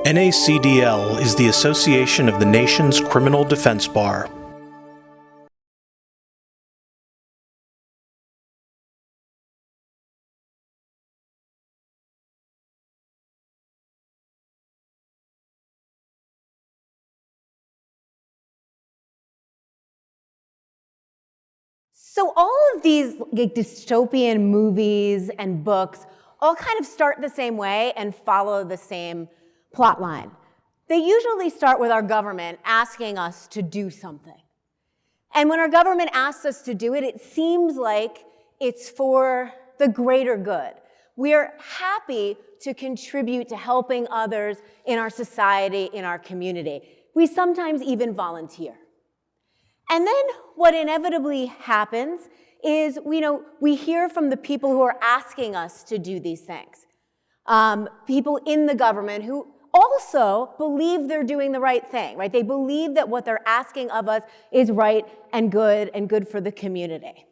NACDL is the association of the nation's criminal defense bar. So all of these dystopian movies and books all kind of start the same way and follow the same plot line. They usually start with our government asking us to do something. And when our government asks us to do it, it seems like it's for the greater good. We are happy to contribute to helping others in our society, in our community. We sometimes even volunteer. And then what inevitably happens is, we hear from the people who are asking us to do these things. People in the government who also believe they're doing the right thing, right? They believe that what they're asking of us is right and good for the community.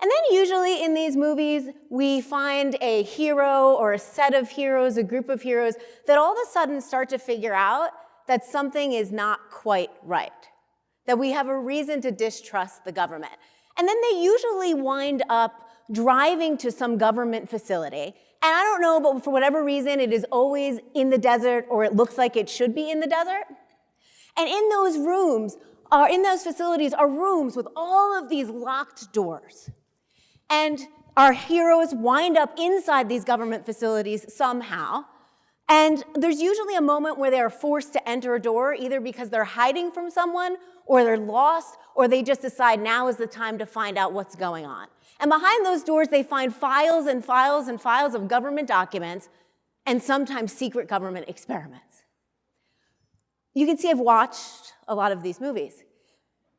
And then usually in these movies, we find a hero or a set of heroes, a group of heroes, that all of a sudden start to figure out that something is not quite right, that we have a reason to distrust the government. And then they usually wind up driving to some government facility. And I don't know, but for whatever reason, it is always in the desert, or it looks like it should be in the desert. And in those rooms, in those facilities, are rooms with all of these locked doors. And our heroes wind up inside these government facilities somehow. And there's usually a moment where they're forced to enter a door, either because they're hiding from someone, or they're lost, or they just decide now is the time to find out what's going on. And behind those doors, they find files and files and files of government documents, and sometimes secret government experiments. You can see I've watched a lot of these movies.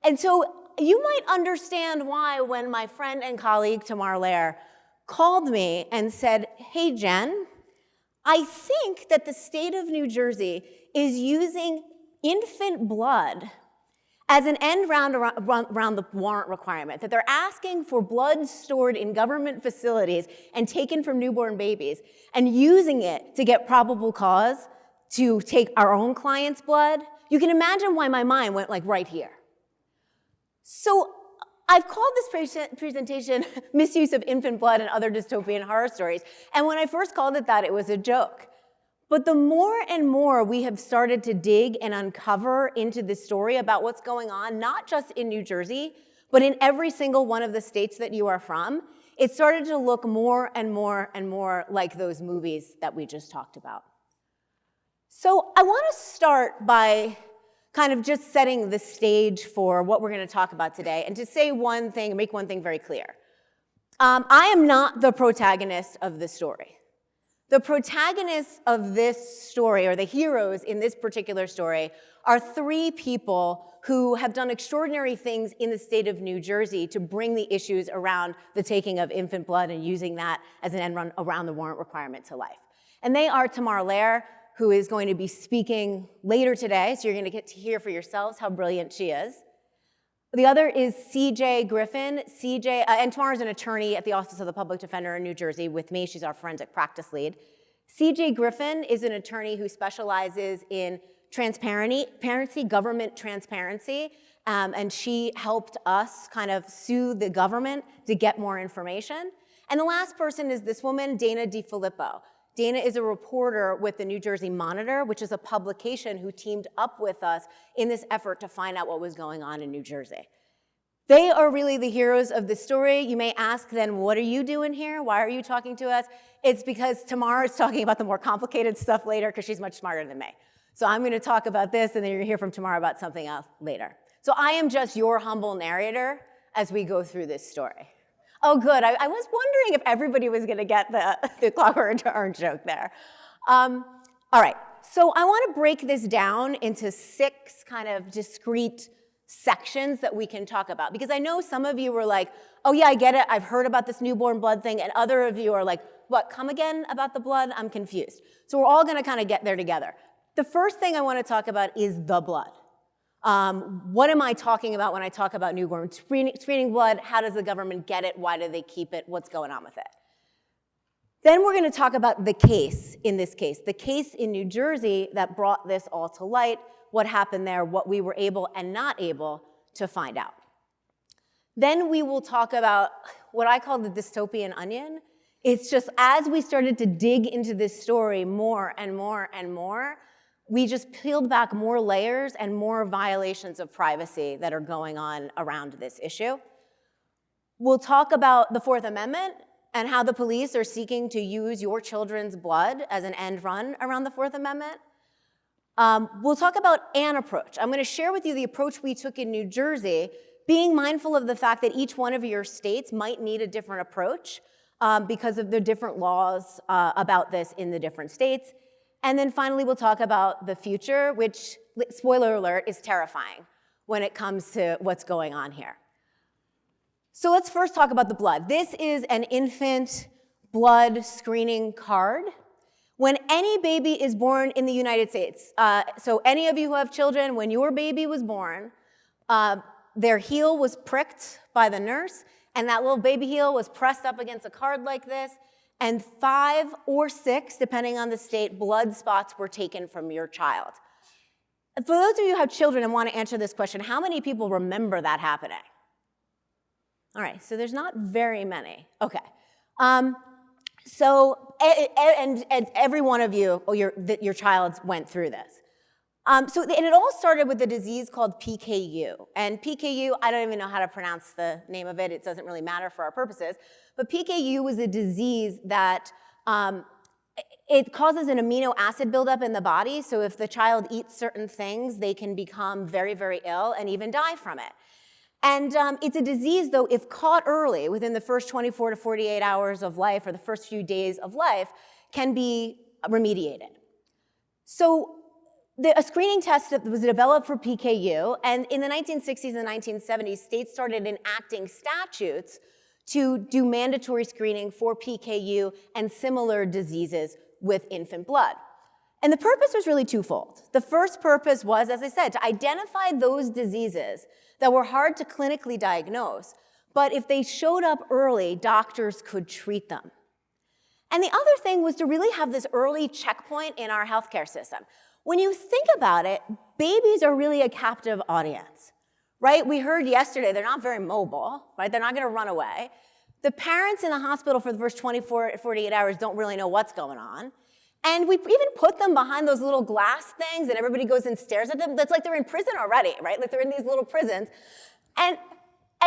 And so you might understand why when my friend and colleague, Tamar Lair, called me and said, "Hey, Jen, I think that the state of New Jersey is using infant blood as an end round around the warrant requirement, that they're asking for blood stored in government facilities and taken from newborn babies and using it to get probable cause to take our own clients' blood." You can imagine why my mind went like right here. So I've called this presentation Misuse of Infant Blood and Other Dystopian Horror Stories. And when I first called it that, it was a joke. But the more and more we have started to dig and uncover into this story about what's going on, not just in New Jersey, but in every single one of the states that you are from, it started to look more and more and more like those movies that we just talked about. So I want to start by kind of just setting the stage for what we're going to talk about today, and to say one thing, make one thing very clear. I am not the protagonist of the story. The protagonists of this story, or the heroes in this particular story, are three people who have done extraordinary things in the state of New Jersey to bring the issues around the taking of infant blood and using that as an end run around the warrant requirement to life. And they are Tamar Lair, who is going to be speaking later today, so you're going to get to hear for yourselves how brilliant she is. The other is C.J. Griffin. And Tamar is an attorney at the Office of the Public Defender in New Jersey with me. She's our forensic practice lead. C.J. Griffin is an attorney who specializes in transparency, government transparency, and she helped us kind of sue the government to get more information. And the last person is this woman, Dana DiFilippo. Dana is a reporter with the New Jersey Monitor, which is a publication who teamed up with us in this effort to find out what was going on in New Jersey. They are really the heroes of the story. You may ask then, what are you doing here? Why are you talking to us? It's because Tamar is talking about the more complicated stuff later, because she's much smarter than me. So I'm going to talk about this, and then you're going to hear from Tamar about something else later. So I am just your humble narrator as we go through this story. Oh, good. I was wondering if everybody was going to get the Clockwork Orange joke there. All right. So I want to break this down into 6 kind of discrete sections that we can talk about. Because I know some of you were like, oh, yeah, I get it. I've heard about this newborn blood thing. And other of you are like, what, come again about the blood? I'm confused. So we're all going to kind of get there together. The first thing I want to talk about is the blood. What am I talking about when I talk about newborn screening blood? How does the government get it? Why do they keep it? What's going on with it? Then we're going to talk about the case in this case, the case in New Jersey that brought this all to light, what happened there, what we were able and not able to find out. Then we will talk about what I call the dystopian onion. It's just as we started to dig into this story more and more and more, we just peeled back more layers and more violations of privacy that are going on around this issue. We'll talk about the Fourth Amendment and how the police are seeking to use your children's blood as an end run around the Fourth Amendment. We'll talk about an approach. I'm going to share with you the approach we took in New Jersey, being mindful of the fact that each one of your states might need a different approach because of the different laws about this in the different states. And then finally, we'll talk about the future, which, spoiler alert, is terrifying when it comes to what's going on here. So let's first talk about the blood. This is an infant blood screening card. When any baby is born in the United States, so any of you who have children, when your baby was born, their heel was pricked by the nurse, and that little baby heel was pressed up against a card like this, and 5 or 6, depending on the state, blood spots were taken from your child. For those of you who have children and want to answer this question, how many people remember that happening? All right, so there's not very many. Okay. So, and every one of you, or your child went through this. And it all started with a disease called PKU. And PKU, I don't even know how to pronounce the name of it. It doesn't really matter for our purposes. But PKU was a disease that it causes an amino acid buildup in the body. So if the child eats certain things, they can become very, very ill and even die from it. And it's a disease, though, if caught early, within the first 24 to 48 hours of life or the first few days of life, can be remediated. So a screening test that was developed for PKU, and in the 1960s and 1970s, states started enacting statutes to do mandatory screening for PKU and similar diseases with infant blood. And the purpose was really twofold. The first purpose was, as I said, to identify those diseases that were hard to clinically diagnose, but if they showed up early, doctors could treat them. And the other thing was to really have this early checkpoint in our healthcare system. When you think about it, babies are really a captive audience, right? We heard yesterday they're not very mobile, right? They're not going to run away. The parents in the hospital for the first 24 to 48 hours don't really know what's going on. And we even put them behind those little glass things, and everybody goes and stares at them. That's like they're in prison already, right? Like they're in these little prisons. And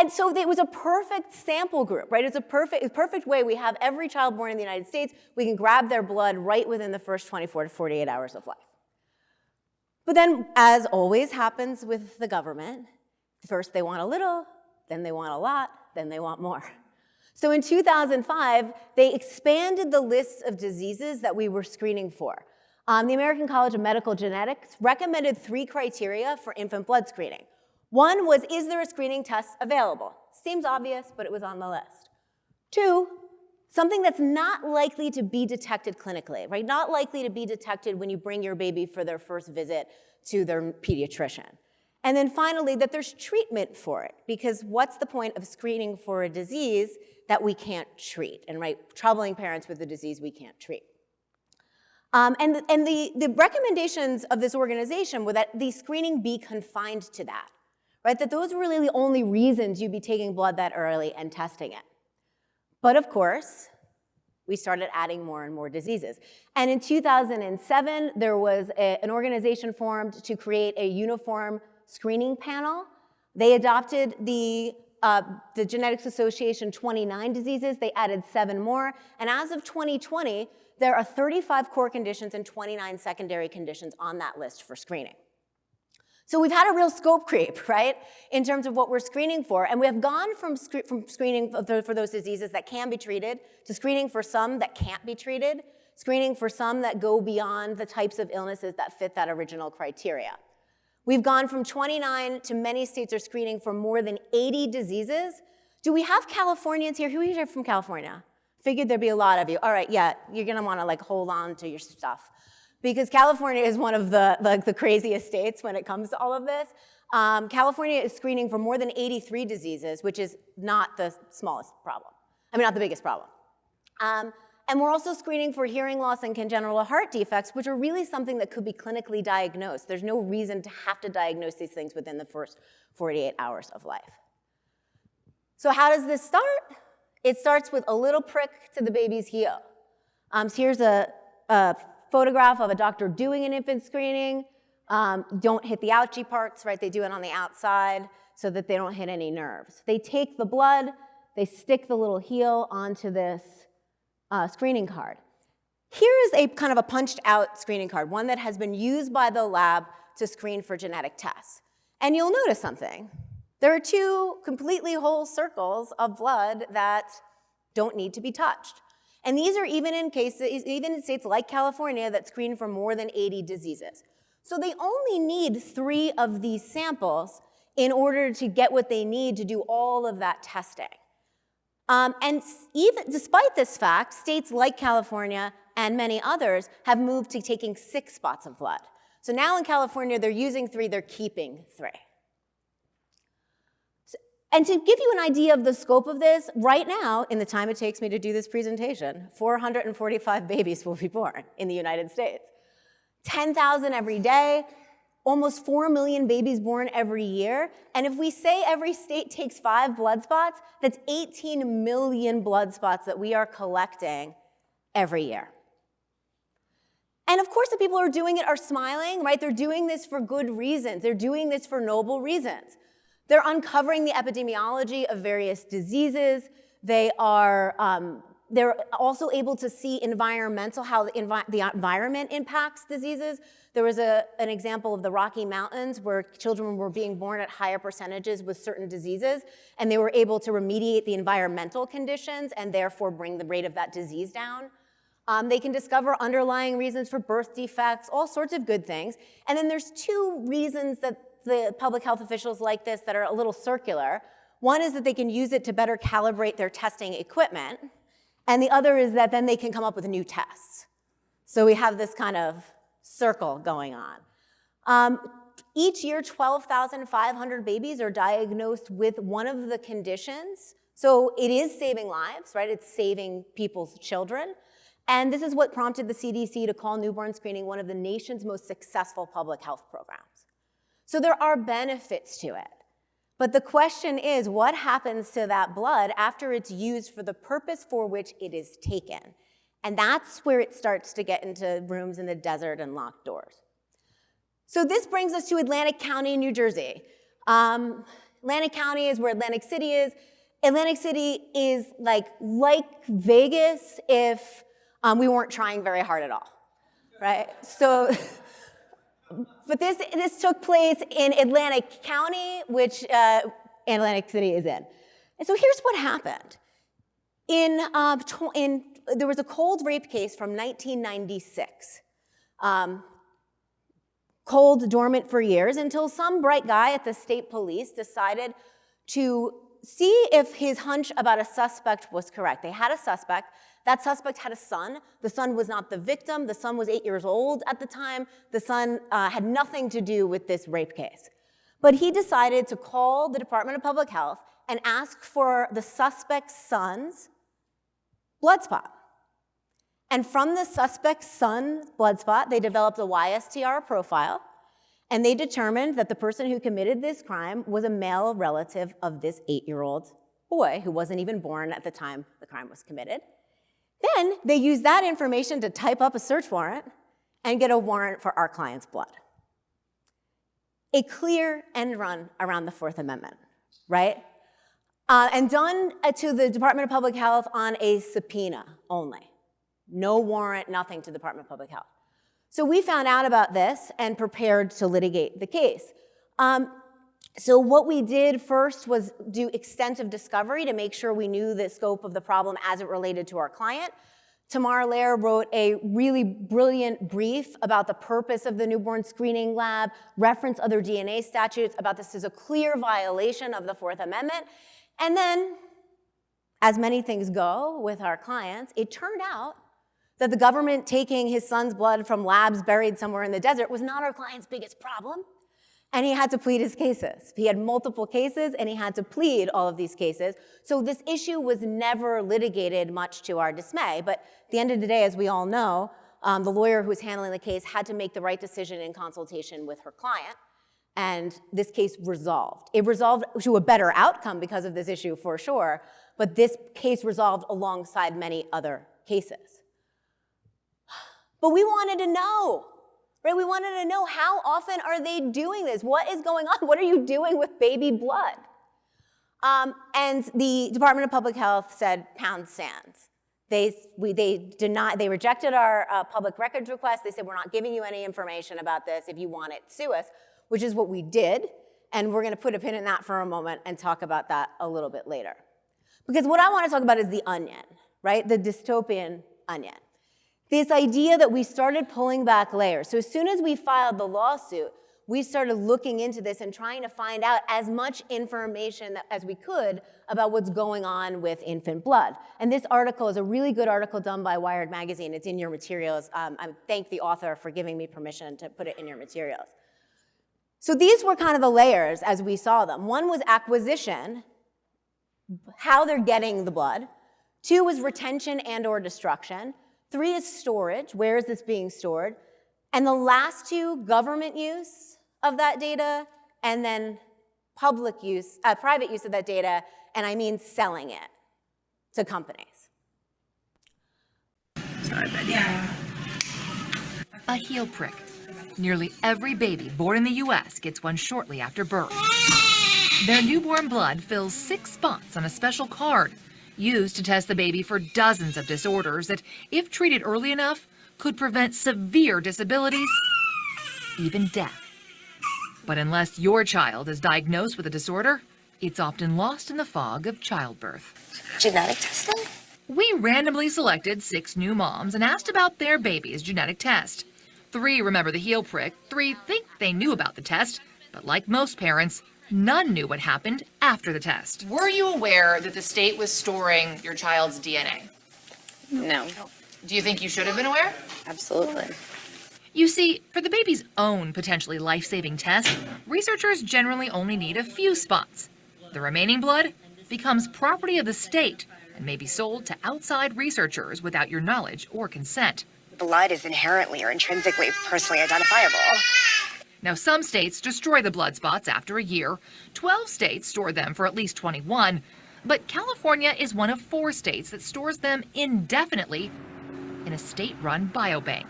so it was a perfect sample group, right? It's a perfect way. We have every child born in the United States. We can grab their blood right within the first 24 to 48 hours of life. But then, as always happens with the government, first they want a little, then they want a lot, then they want more. So in 2005, they expanded the list of diseases that we were screening for. The American College of Medical Genetics recommended 3 criteria for infant blood screening. One was, is there a screening test available? Seems obvious, but it was on the list. 2, something that's not likely to be detected clinically, right? Not likely to be detected when you bring your baby for their first visit to their pediatrician. And then finally, that there's treatment for it, because what's the point of screening for a disease that we can't treat, and right, troubling parents with a disease we can't treat. And the recommendations of this organization were that the screening be confined to that, right? That those were really the only reasons you'd be taking blood that early and testing it. But of course, we started adding more and more diseases. And in 2007, there was an organization formed to create a uniform screening panel. They adopted the Genetics Association 29 diseases. They added 7 more. And as of 2020, there are 35 core conditions and 29 secondary conditions on that list for screening. So we've had a real scope creep, right, in terms of what we're screening for. And we have gone from screening for those diseases that can be treated to screening for some that can't be treated, screening for some that go beyond the types of illnesses that fit that original criteria. We've gone from 29 to many states are screening for more than 80 diseases. Do we have Californians here? Who is here from California? Figured there'd be a lot of you. All right, yeah, you're gonna wanna like hold on to your stuff, because California is one of the craziest states when it comes to all of this. California is screening for more than 83 diseases, which is not the smallest problem. I mean, not the biggest problem. And we're also screening for hearing loss and congenital heart defects, which are really something that could be clinically diagnosed. There's no reason to have to diagnose these things within the first 48 hours of life. So how does this start? It starts with a little prick to the baby's heel. So here's a photograph of a doctor doing an infant screening. Don't hit the ouchie parts, right? They do it on the outside so that they don't hit any nerves. They take the blood, they stick the little heel onto this screening card. Here is a kind of a punched out screening card, one that has been used by the lab to screen for genetic tests. And you'll notice something. There are two completely whole circles of blood that don't need to be touched. And these are even in states like California that screen for more than 80 diseases. So they only need 3 of these samples in order to get what they need to do all of that testing. And even despite this fact, states like California and many others have moved to taking 6 spots of blood. So now in California, they're using 3, they're keeping 3. And to give you an idea of the scope of this, right now, in the time it takes me to do this presentation, 445 babies will be born in the United States. 10,000 every day, almost 4 million babies born every year. And if we say every state takes 5 blood spots, that's 18 million blood spots that we are collecting every year. And of course, the people who are doing it are smiling, right? They're doing this for good reasons. They're doing this for noble reasons. They're uncovering the epidemiology of various diseases. They're also able to see how the environment impacts diseases. There was an example of the Rocky Mountains where children were being born at higher percentages with certain diseases, and they were able to remediate the environmental conditions and therefore bring the rate of that disease down. They can discover underlying reasons for birth defects, all sorts of good things. And then there's 2 reasons that the public health officials like this that are a little circular. One is that they can use it to better calibrate their testing equipment, and the other is that then they can come up with new tests. So we have this kind of circle going on. Each year, 12,500 babies are diagnosed with one of the conditions. So it is saving lives, right? It's saving people's children. And this is what prompted the CDC to call newborn screening one of the nation's most successful public health programs. So there are benefits to it. But the question is, what happens to that blood after it's used for the purpose for which it is taken? And that's where it starts to get into rooms in the desert and locked doors. So this brings us to Atlantic County, New Jersey. Atlantic County is where Atlantic City is. Atlantic City is like Vegas if we weren't trying very hard at all, right? So, but this took place in Atlantic County, which Atlantic City is in. And so here's what happened. There was a cold rape case from 1996. Cold, dormant for years, until some bright guy at the state police decided to see if his hunch about a suspect was correct. They had a suspect. That suspect had a son. The son was not the victim. The son was 8 years old at the time. The son had nothing to do with this rape case. But he decided to call the Department of Public Health and ask for the suspect's son's blood spot. And from the suspect's son's blood spot, they developed a YSTR profile, and they determined that the person who committed this crime was a male relative of this 8-year-old boy who wasn't even born at the time the crime was committed. Then they used that information to type up a search warrant and get a warrant for our client's blood. A clear end run around the Fourth Amendment, right? And done to the Department of Public Health on a subpoena only. No warrant, nothing to the Department of Public Health. So we found out about this and prepared to litigate the case. So what we did first was do extensive discovery to make sure we knew the scope of the problem as it related to our client. Tamar Lair wrote a really brilliant brief about the purpose of the newborn screening lab, referenced other DNA statutes about this as a clear violation of the Fourth Amendment. And then, as many things go with our clients, it turned out that the government taking his son's blood from labs buried somewhere in the desert was not our client's biggest problem. And he had to plead his cases. He had multiple cases, and he had to plead all of these cases. So this issue was never litigated, much to our dismay. But at the end of the day, as we all know, the lawyer who was handling the case had to make the right decision in consultation with her client. And this case resolved. It resolved to a better outcome because of this issue, for sure. But this case resolved alongside many other cases. But we wanted to know. Right, we wanted to know, how often are they doing this? What is going on? What are you doing with baby blood? And the Department of Public Health said, pound sand. They rejected our public records request. They said, we're not giving you any information about this. If you want it, sue us, which is what we did. And we're going to put a pin in that for a moment and talk about that a little bit later. Because what I want to talk about is the onion, right? The dystopian onion. This idea that we started pulling back layers. So as soon as we filed the lawsuit, we started looking into this and trying to find out as much information as we could about what's going on with infant blood. And this article is a really good article done by Wired Magazine. It's in your materials. I thank the author for giving me permission to put it in your materials. So these were kind of the layers as we saw them. One was acquisition, how they're getting the blood. 2 was retention and or destruction. 3 is storage, where is this being stored? And the last 2, government use of that data, and then private use of that data, and I mean selling it to companies. Sorry, buddy. A heel prick. Nearly every baby born in the U.S. gets one shortly after birth. Their newborn blood fills 6 spots on a special card, used to test the baby for dozens of disorders that, if treated early enough, could prevent severe disabilities, even death. But unless your child is diagnosed with a disorder, it's often lost in the fog of childbirth. Genetic testing? We randomly selected 6 new moms and asked about their baby's genetic test. 3 remember the heel prick, 3 think they knew about the test, but like most parents, none knew what happened after the test. Were you aware that the state was storing your child's DNA? No. Do you think you should have been aware? Absolutely. You see, for the baby's own potentially life-saving test, researchers generally only need a few spots. The remaining blood becomes property of the state and may be sold to outside researchers without your knowledge or consent. Blood is inherently or intrinsically personally identifiable. Now, some states destroy the blood spots after a year. 12 states store them for at least 21. But California is one of 4 states that stores them indefinitely in a state-run biobank.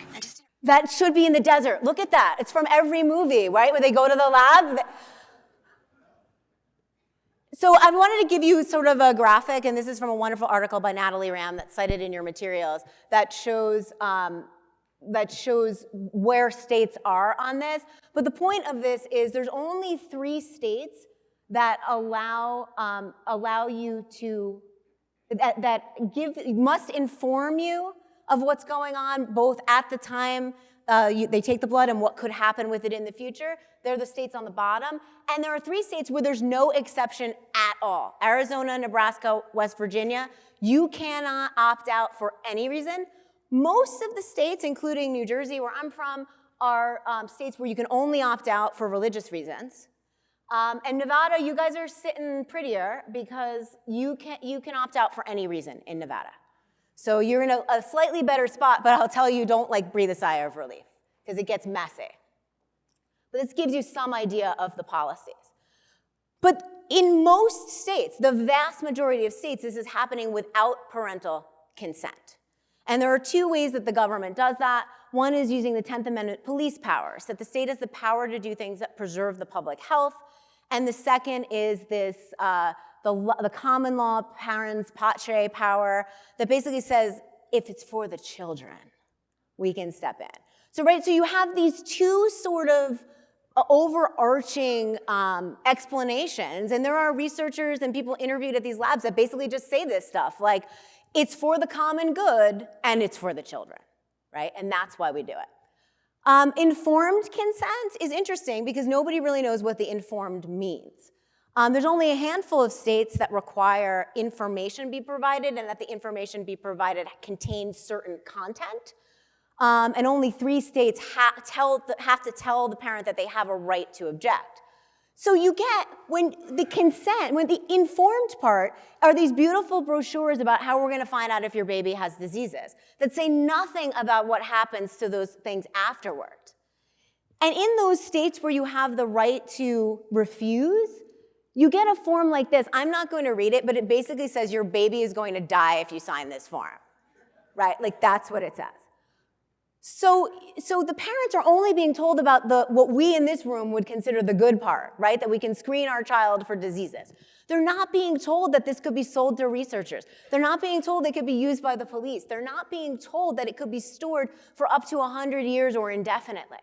That should be in the desert. Look at that. It's from every movie, right? Where they go to the lab. So I wanted to give you sort of a graphic, and this is from a wonderful article by Natalie Ram that's cited in your materials that shows where states are on this. But the point of this is there's only 3 states that allow you to, must inform you of what's going on, both at the time they take the blood and what could happen with it in the future. They're the states on the bottom. And there are 3 states where there's no exception at all. Arizona, Nebraska, West Virginia. You cannot opt out for any reason. Most of the states, including New Jersey, where I'm from, are states where you can only opt out for religious reasons. And Nevada, you guys are sitting prettier because you can opt out for any reason in Nevada. So you're in a slightly better spot, but I'll tell you, don't breathe a sigh of relief because it gets messy. But this gives you some idea of the policies. But in most states, the vast majority of states, this is happening without parental consent. And there are 2 ways that the government does that. One is using the 10th Amendment police powers, that the state has the power to do things that preserve the public health. And the second is this, the common law parens patriae power that basically says, if it's for the children, we can step in. So you have these 2 sort of overarching explanations, and there are researchers and people interviewed at these labs that basically just say this stuff, like, it's for the common good, and it's for the children, right? And that's why we do it. Informed consent is interesting because nobody really knows what the informed means. There's only a handful of states that require information be provided and that the information be provided contains certain content. and only 3 states have to tell the parent that they have a right to object. So you get, when the consent, when the informed part are these beautiful brochures about how we're going to find out if your baby has diseases that say nothing about what happens to those things afterward. And in those states where you have the right to refuse, you get a form like this. I'm not going to read it, but it basically says your baby is going to die if you sign this form, right? Like that's what it says. So the parents are only being told about what we in this room would consider the good part, right? That we can screen our child for diseases. They're not being told that this could be sold to researchers. They're not being told it could be used by the police. They're not being told that it could be stored for up to 100 years or indefinitely.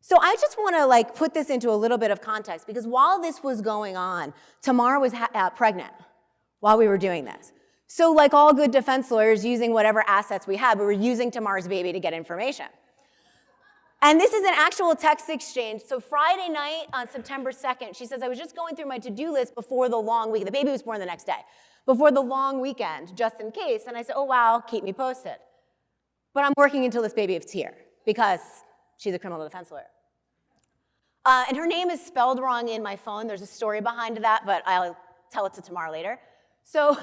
So I just want to put this into a little bit of context, because while this was going on, Tamar was pregnant while we were doing this. So like all good defense lawyers, using whatever assets we had, we were using Tamar's baby to get information. And this is an actual text exchange. So Friday night on September 2nd, she says, I was just going through my to-do list before the long week. The baby was born the next day, before the long weekend, just in case. And I said, oh, wow, keep me posted. But I'm working until this baby is here, because she's a criminal defense lawyer. And her name is spelled wrong in my phone. There's a story behind that, but I'll tell it to Tamar later. So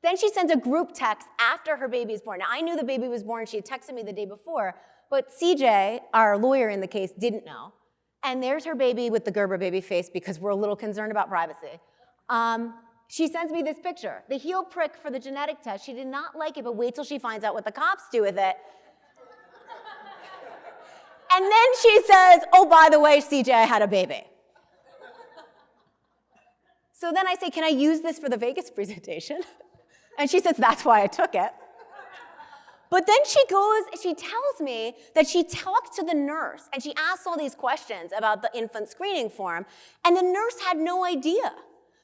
then she sends a group text after her baby is born. Now, I knew the baby was born. She had texted me the day before, but CJ, our lawyer in the case, didn't know. And there's her baby with the Gerber baby face, because we're a little concerned about privacy. She sends me this picture, the heel prick for the genetic test. She did not like it, but wait till she finds out what the cops do with it. And then she says, oh, by the way, CJ, I had a baby. So then I say, can I use this for the Vegas presentation? And she says, that's why I took it. But then she tells me that she talked to the nurse, and she asked all these questions about the infant screening form, and the nurse had no idea.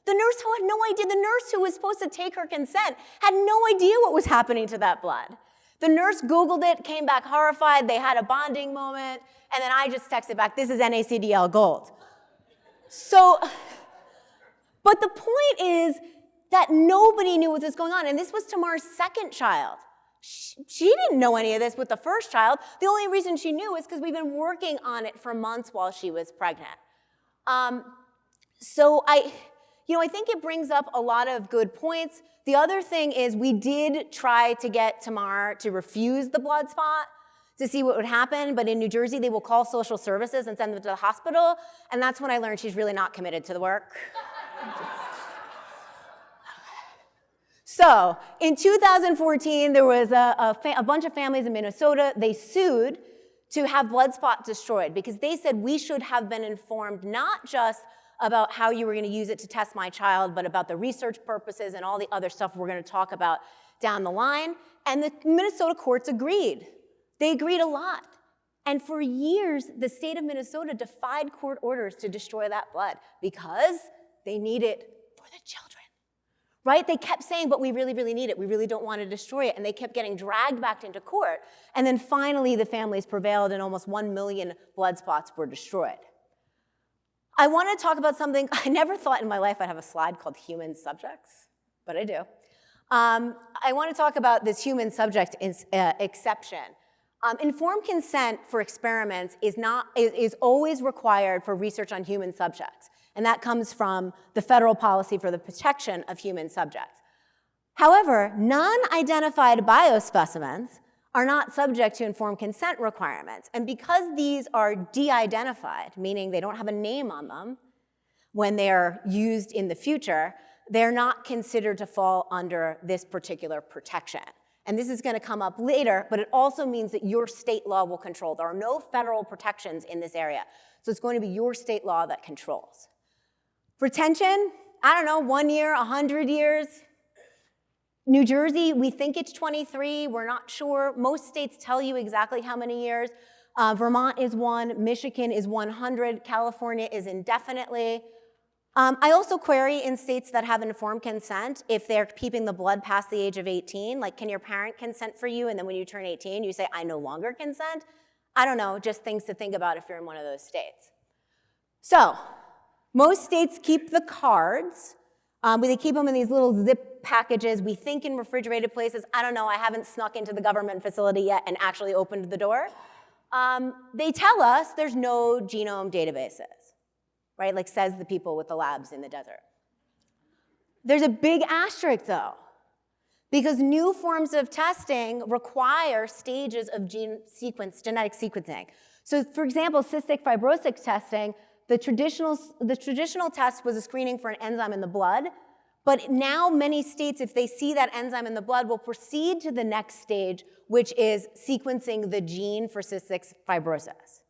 The nurse had no idea. The nurse who was supposed to take her consent had no idea what was happening to that blood. The nurse Googled it, came back horrified. They had a bonding moment, and then I just texted back, this is NACDL gold. So, but the point is that nobody knew what was going on, and this was Tamar's second child. She didn't know any of this with the first child. The only reason she knew is because we've been working on it for months while she was pregnant. So I think it brings up a lot of good points. The other thing is we did try to get Tamar to refuse the blood spot to see what would happen, but in New Jersey, they will call social services and send them to the hospital, and that's when I learned she's really not committed to the work. So in 2014, there was a bunch of families in Minnesota. They sued to have blood spot destroyed because they said we should have been informed not just about how you were going to use it to test my child, but about the research purposes and all the other stuff we're going to talk about down the line. And the Minnesota courts agreed. They agreed a lot. And for years, the state of Minnesota defied court orders to destroy that blood because they need it for the children. Right? They kept saying, but we really, really need it. We really don't want to destroy it. And they kept getting dragged back into court. And then finally, the families prevailed and almost 1 million blood spots were destroyed. I want to talk about something. I never thought in my life I'd have a slide called human subjects, but I do. I want to talk about this human subject exception. Informed consent for experiments is always required for research on human subjects. And that comes from the federal policy for the protection of human subjects. However, non-identified biospecimens are not subject to informed consent requirements. And because these are de-identified, meaning they don't have a name on them when they are used in the future, they're not considered to fall under this particular protection. And this is going to come up later, but it also means that your state law will control. There are no federal protections in this area. So it's going to be your state law that controls. Retention, I don't know, 1 year, 100 years. New Jersey, we think it's 23. We're not sure. Most states tell you exactly how many years. Vermont is 1. Michigan is 100. California is indefinitely. I also query in states that have informed consent if they're keeping the blood past the age of 18. Like, can your parent consent for you? And then when you turn 18, you say, I no longer consent? I don't know, just things to think about if you're in one of those states. So, most states keep the cards. They keep them in these little zip packages. We think in refrigerated places. I don't know, I haven't snuck into the government facility yet and actually opened the door. They tell us there's no genome databases, right? Like says the people with the labs in the desert. There's a big asterisk though, because new forms of testing require stages of genetic sequencing. So for example, cystic fibrosis testing, the traditional test was a screening for an enzyme in the blood, but now many states, if they see that enzyme in the blood, will proceed to the next stage, which is sequencing the gene for cystic fibrosis.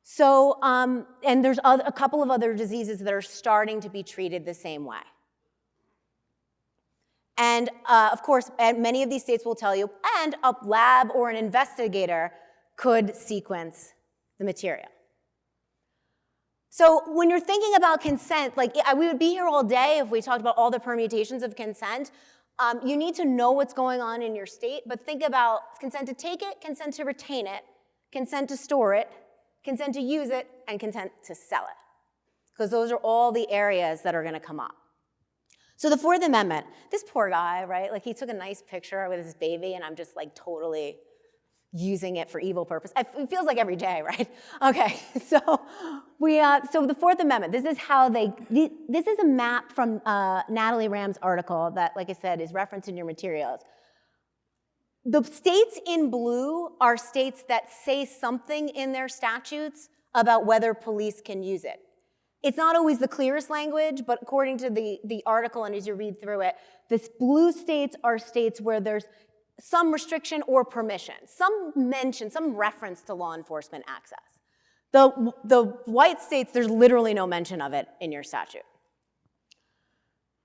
So, and there's a couple of other diseases that are starting to be treated the same way. And of course, many of these states will tell you, and a lab or an investigator could sequence the material. So when you're thinking about consent, like we would be here all day if we talked about all the permutations of consent. You need to know what's going on in your state, but think about consent to take it, consent to retain it, consent to store it, consent to use it, and consent to sell it. Because those are all the areas that are going to come up. So the Fourth Amendment, this poor guy, right? Like he took a nice picture with his baby, and I'm just like totally using it for evil purpose. It feels like every day, right? Okay, so so the Fourth Amendment, this is a map from Natalie Ram's article that, like I said, is referenced in your materials. The states in blue are states that say something in their statutes about whether police can use it. It's not always the clearest language, but according to the article and as you read through it, the blue states are states where there's some restriction or permission, some mention, some reference to law enforcement access. The white states, there's literally no mention of it in your statute.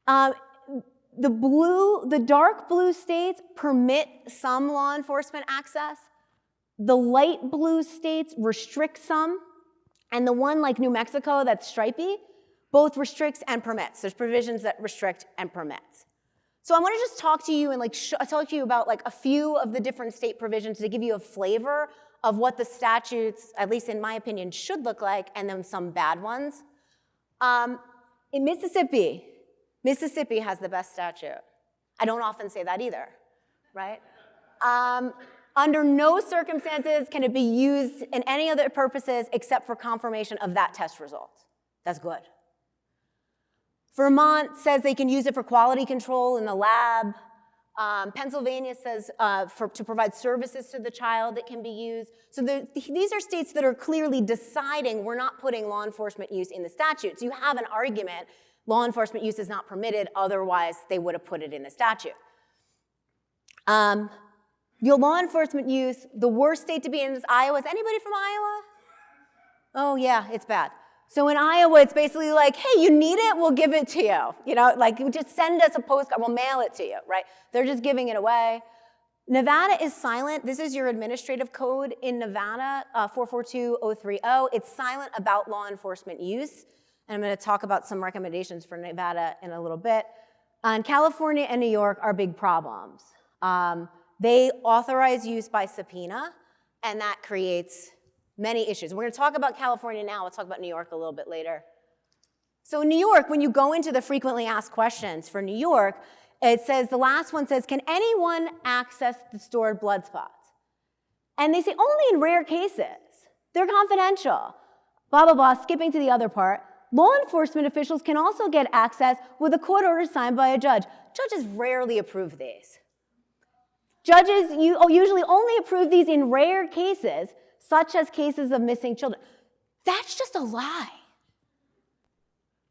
The dark blue states permit some law enforcement access. The light blue states restrict some. And the one like New Mexico that's stripy, both restricts and permits. There's provisions that restrict and permits. So I want to just talk to you and talk to you about like a few of the different state provisions to give you a flavor of what the statutes, at least in my opinion, should look like, and then some bad ones. In Mississippi has the best statute. I don't often say that either, right? Under no circumstances can it be used in any other purposes except for confirmation of that test result. That's good. Vermont says they can use it for quality control in the lab. Pennsylvania says to provide services to the child it can be used. So these are states that are clearly deciding we're not putting law enforcement use in the statutes. You have an argument, law enforcement use is not permitted, otherwise they would have put it in the statute. Your law enforcement use, the worst state to be in is Iowa. Is anybody from Iowa? Oh yeah, it's bad. So in Iowa, it's basically like, hey, you need it, we'll give it to you. You know, like just send us a postcard, we'll mail it to you, right? They're just giving it away. Nevada is silent. This is your administrative code in Nevada, 442030. It's silent about law enforcement use. And I'm gonna talk about some recommendations for Nevada in a little bit. And California and New York are big problems. They authorize use by subpoena, and that creates many issues. We're going to talk about California now. We'll talk about New York a little bit later. So in New York, when you go into the frequently asked questions for New York, it says, the last one says, can anyone access the stored blood spots? And they say, only in rare cases. They're confidential. Blah, blah, blah, skipping to the other part. Law enforcement officials can also get access with a court order signed by a judge. Judges rarely approve these. Judges usually only approve these in rare cases, such as cases of missing children. That's just a lie.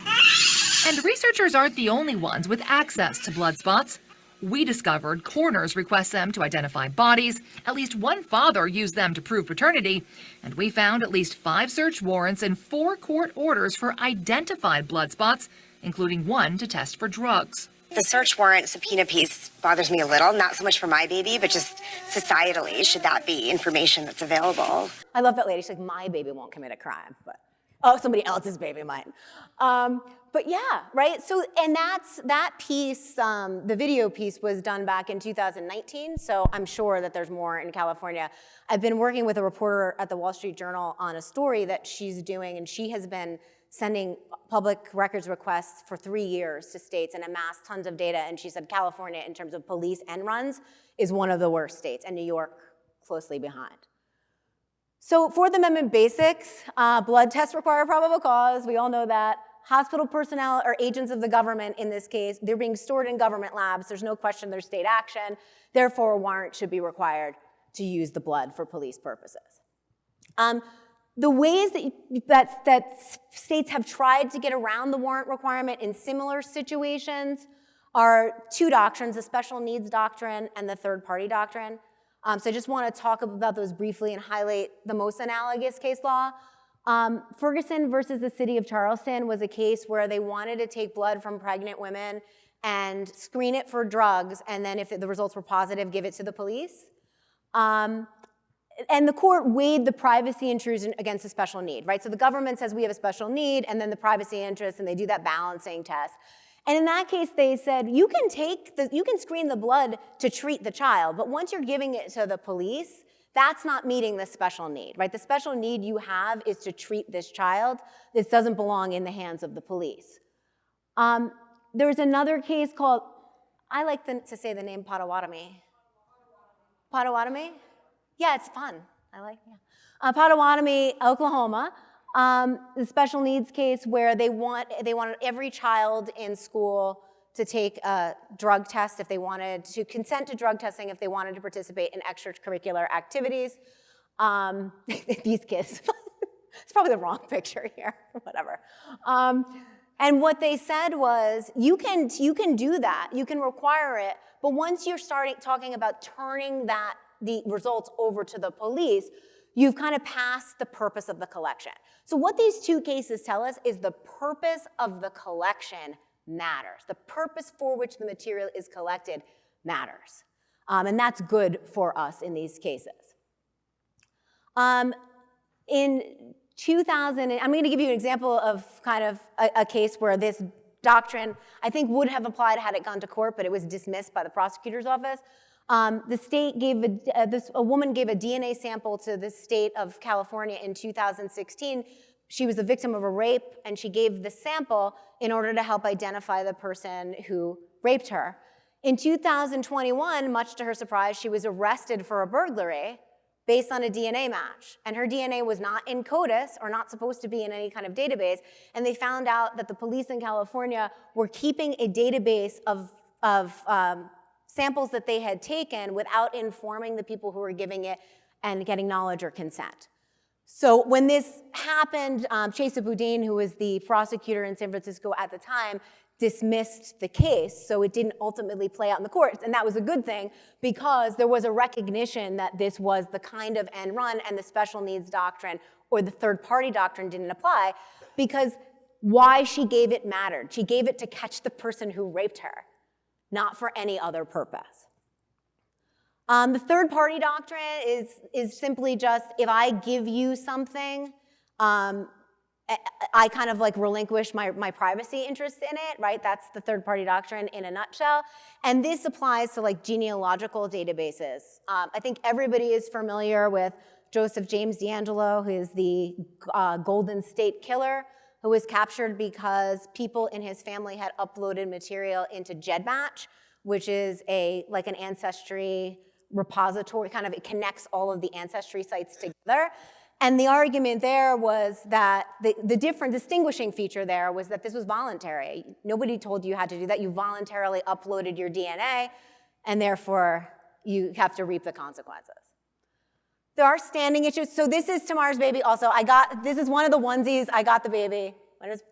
And researchers aren't the only ones with access to blood spots. We discovered coroners request them to identify bodies. At least one father used them to prove paternity. And we found at least 5 search warrants and 4 court orders for identified blood spots, including one to test for drugs. The search warrant subpoena piece bothers me a little, not so much for my baby, but just societally, should that be information that's available? I love that lady. She's like, my baby won't commit a crime. But Oh, somebody else's baby, mine. But yeah, right? So, and that piece, the video piece was done back in 2019, so I'm sure that there's more in California. I've been working with a reporter at the Wall Street Journal on a story that she's doing, and she has been sending public records requests for 3 years to states and amassed tons of data, and she said California, in terms of police end runs, is one of the worst states, and New York closely behind. So Fourth Amendment basics, blood tests require probable cause, we all know that. Hospital personnel are agents of the government in this case. They're being stored in government labs. There's no question there's state action. Therefore, a warrant should be required to use the blood for police purposes. The ways that states have tried to get around the warrant requirement in similar situations are two doctrines, the special needs doctrine and the third party doctrine. So I just want to talk about those briefly and highlight the most analogous case law. Ferguson versus the city of Charleston was a case where they wanted to take blood from pregnant women and screen it for drugs, and then if the results were positive, give it to the police. And the court weighed the privacy intrusion against the special need, right? So the government says we have a special need, and then the privacy interest, and they do that balancing test. And in that case, they said, you can screen the blood to treat the child, but once you're giving it to the police, that's not meeting the special need, right? The special need you have is to treat this child. This doesn't belong in the hands of the police. There's another case called, I like to say the name Potawatomi. Potawatomi? Yeah, it's fun. I like, yeah. Potawatomi, Oklahoma, the special needs case where they wanted every child in school to take a drug test if they wanted to consent to drug testing if they wanted to participate in extracurricular activities. These kids, it's probably the wrong picture here, whatever. And what they said was, you can do that, you can require it, but once you're talking about turning the results over to the police, you've kind of passed the purpose of the collection. So what these two cases tell us is the purpose of the collection matters. The purpose for which the material is collected matters. And that's good for us in these cases. In 2000, I'm going to give you an example of kind of a case where this doctrine, I think, would have applied had it gone to court, but it was dismissed by the prosecutor's office. The state gave a woman gave a DNA sample to the state of California in 2016. She was the victim of a rape, and she gave the sample in order to help identify the person who raped her. In 2021, much to her surprise, she was arrested for a burglary based on a DNA match. And her DNA was not in CODIS, or not supposed to be in any kind of database, and they found out that the police in California were keeping a database of samples that they had taken without informing the people who were giving it and getting knowledge or consent. So when this happened, Chesa Boudin, who was the prosecutor in San Francisco at the time, dismissed the case, so it didn't ultimately play out in the courts. And that was a good thing, because there was a recognition that this was the kind of end run, and the special needs doctrine or the third party doctrine didn't apply, because why she gave it mattered. She gave it to catch the person who raped her, not for any other purpose. The third party doctrine is simply just, if I give you something, I kind of like relinquish my privacy interest in it, right? That's the third party doctrine in a nutshell. And this applies to like genealogical databases. I think everybody is familiar with Joseph James D'Angelo, who is the Golden State Killer, who was captured because people in his family had uploaded material into GEDmatch, which is like an ancestry repository, kind of, it connects all of the ancestry sites together. And the argument there was that the different distinguishing feature there was that this was voluntary. Nobody told you had to do that. You voluntarily uploaded your DNA, and therefore you have to reap the consequences. There are standing issues. So this is Tamar's baby also. This is one of the onesies. I got the baby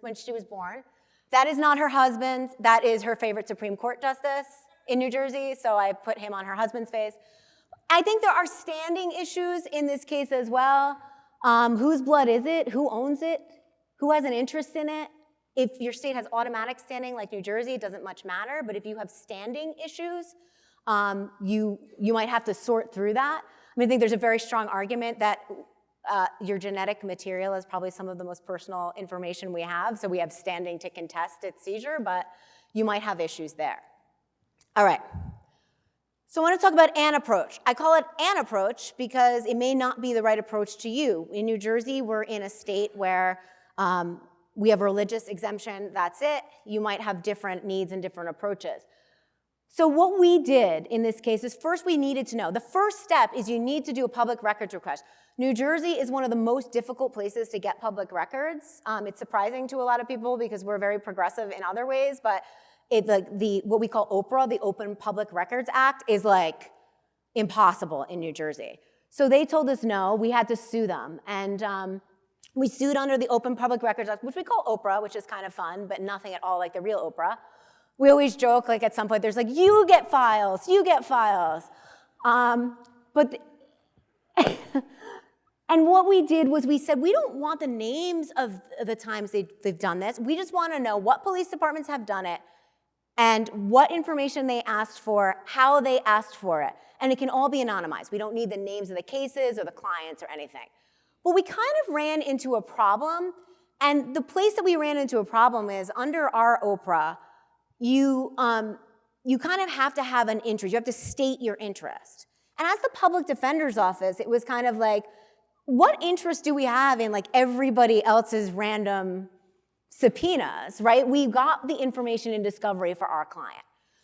when she was born. That is not her husband. That is her favorite Supreme Court justice in New Jersey, so I put him on her husband's face. I think there are standing issues in this case as well. Whose blood is it? Who owns it? Who has an interest in it? If your state has automatic standing like New Jersey, it doesn't much matter, but if you have standing issues, you might have to sort through that. I mean, I think there's a very strong argument that Your genetic material is probably some of the most personal information we have, so we have standing to contest its seizure, but you might have issues there. All right. So I want to talk about an approach. I call it an approach because it may not be the right approach to you. In New Jersey, we're in a state where we have religious exemption, that's it. You might have different needs and different approaches. So what we did in this case is first we needed to know. The first step is you need to do a public records request. New Jersey is one of the most difficult places to get public records. It's surprising to a lot of people because we're very progressive in other ways, but what we call OPRA, the Open Public Records Act, is like impossible in New Jersey. So they told us no, we had to sue them. And we sued under the Open Public Records Act, which we call OPRA, which is kind of fun, but nothing at all like the real Oprah. We always joke, like at some point, there's like, you get files, you get files. And what we did was we said, we don't want the names of the times they've done this. We just want to know what police departments have done it and what information they asked for, how they asked for it. And it can all be anonymized. We don't need the names of the cases or the clients or anything. But we kind of ran into a problem. And the place that we ran into a problem is under our OPRA, you kind of have to have an interest. You have to state your interest. And as the public defender's office, it was kind of like, what interest do we have in like everybody else's random subpoenas, right? We got the information in discovery for our client.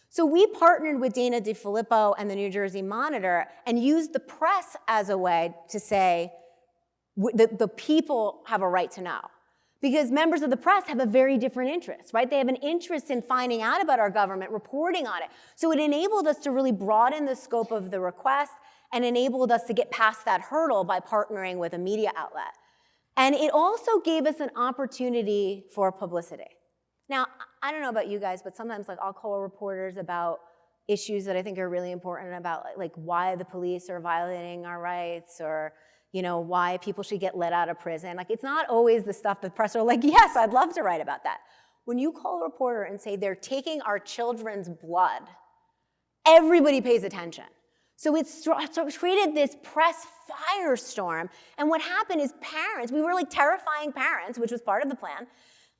So we partnered with Dana DeFilippo and the New Jersey Monitor and used the press as a way to say the people have a right to know. Because members of the press have a very different interest, right? They have an interest in finding out about our government, reporting on it. So it enabled us to really broaden the scope of the request and enabled us to get past that hurdle by partnering with a media outlet. And it also gave us an opportunity for publicity. Now, I don't know about you guys, but sometimes like I'll call reporters about issues that I think are really important about like why the police are violating our rights or why people should get let out of prison. Like, it's not always the stuff the press are like, yes, I'd love to write about that. When you call a reporter and say they're taking our children's blood, everybody pays attention. So it created this press firestorm. And what happened is parents, we were like terrifying parents, which was part of the plan.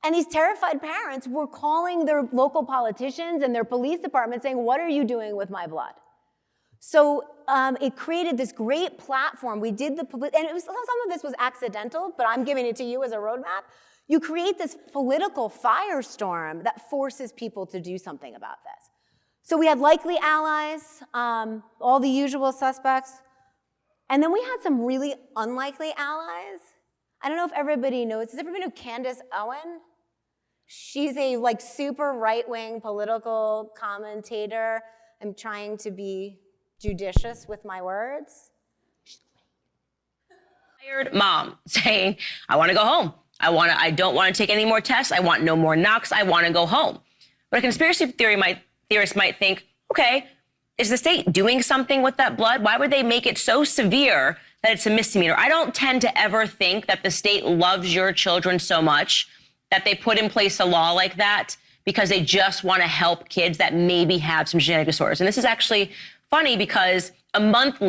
And these terrified parents were calling their local politicians and their police department saying, what are you doing with my blood? So it created this great platform. We did and some of this was accidental, but I'm giving it to you as a roadmap. You create this political firestorm that forces people to do something about this. So we had likely allies, all the usual suspects, and then we had some really unlikely allies. I don't know if everybody knows. Does everybody know Candace Owen? She's a like super right-wing political commentator. I'm trying to be judicious with my words. Tired mom saying, I want to go home. I don't want to take any more tests. I want no more knocks. I want to go home. But a conspiracy theorist might think, okay, is the state doing something with that blood? Why would they make it so severe that it's a misdemeanor? I don't tend to ever think that the state loves your children so much that they put in place a law like that because they just want to help kids that maybe have some genetic disorders. And this is actually funny because a month